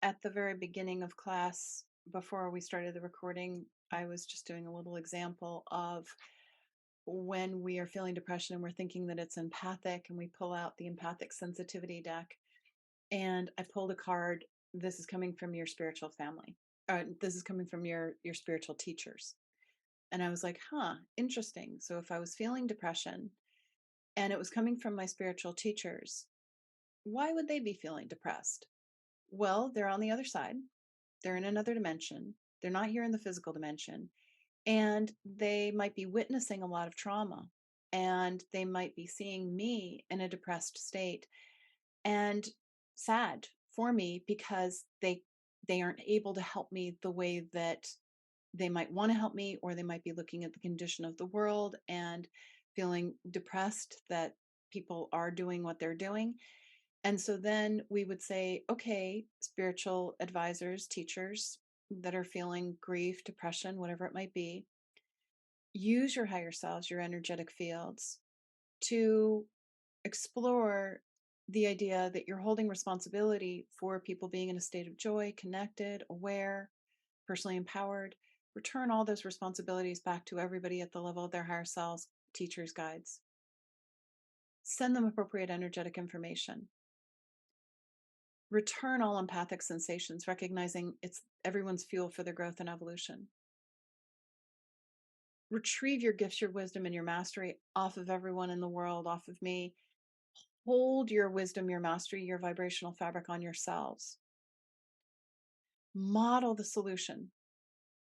at the very beginning of class, before we started the recording, I was just doing a little example of when we are feeling depression and we're thinking that it's empathic, and we pull out the empathic sensitivity deck. And I pulled a card. This is coming from your spiritual family. This is coming from your spiritual teachers. And I was like, huh, interesting. So if I was feeling depression and it was coming from my spiritual teachers, why would they be feeling depressed? Well, they're on the other side. They're in another dimension. They're not here in the physical dimension. And they might be witnessing a lot of trauma. And they might be seeing me in a depressed state and sad for me because they aren't able to help me the way that they might want to help me, or they might be looking at the condition of the world and feeling depressed that people are doing what they're doing. And so then we would say, okay, spiritual advisors, teachers that are feeling grief, depression, whatever it might be, use your higher selves, your energetic fields, to explore the idea that you're holding responsibility for people being in a state of joy, connected, aware, personally empowered. Return all those responsibilities back to everybody at the level of their higher selves, teachers, guides. Send them appropriate energetic information. Return all empathic sensations, recognizing it's everyone's fuel for their growth and evolution. Retrieve your gifts, your wisdom, and your mastery off of everyone in the world, off of me. Hold your wisdom, your mastery, your vibrational fabric on yourselves. Model the solution.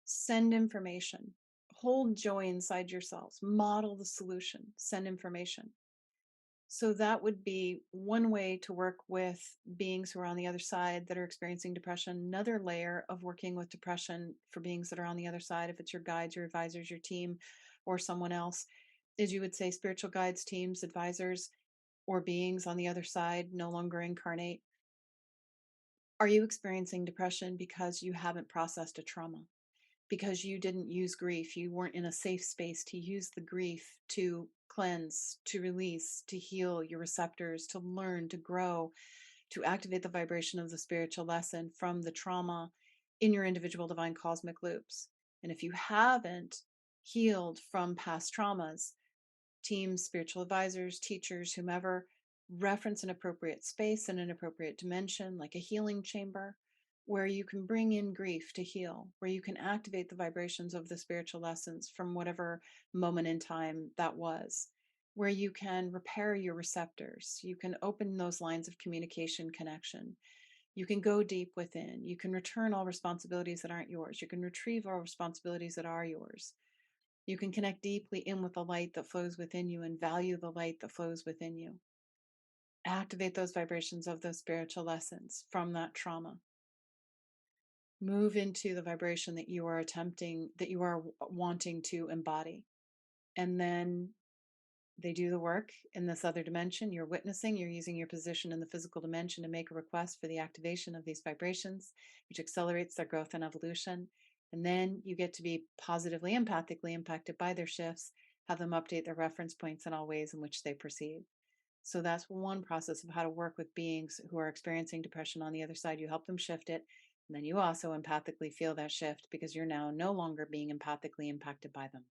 Send information. Hold joy inside yourselves. Model the solution. Send information. So that would be one way to work with beings who are on the other side that are experiencing depression. Another layer of working with depression for beings that are on the other side, if it's your guides, your advisors, your team, or someone else, is you would say spiritual guides, teams, advisors, or beings on the other side no longer incarnate. Are you experiencing depression because you haven't processed a trauma? Because you didn't use grief? You weren't in a safe space to use the grief to cleanse, to release, to heal your receptors, to learn, to grow, to activate the vibration of the spiritual lesson from the trauma in your individual divine cosmic loops. And if you haven't healed from past traumas, teams, spiritual advisors, teachers, whomever, reference an appropriate space and an appropriate dimension, like a healing chamber, where you can bring in grief to heal, where you can activate the vibrations of the spiritual lessons from whatever moment in time that was, where you can repair your receptors, you can open those lines of communication connection. You can go deep within. You can return all responsibilities that aren't yours. You can retrieve all responsibilities that are yours. You can connect deeply in with the light that flows within you and value the light that flows within you. Activate those vibrations of those spiritual lessons from that trauma. Move into the vibration that you are attempting, that you are wanting to embody. And then they do the work in this other dimension. You're witnessing, you're using your position in the physical dimension to make a request for the activation of these vibrations, which accelerates their growth and evolution. And then you get to be positively, empathically impacted by their shifts, have them update their reference points in all ways in which they perceive. So that's one process of how to work with beings who are experiencing depression on the other side. You help them shift it. And then you also empathically feel that shift because you're now no longer being empathically impacted by them.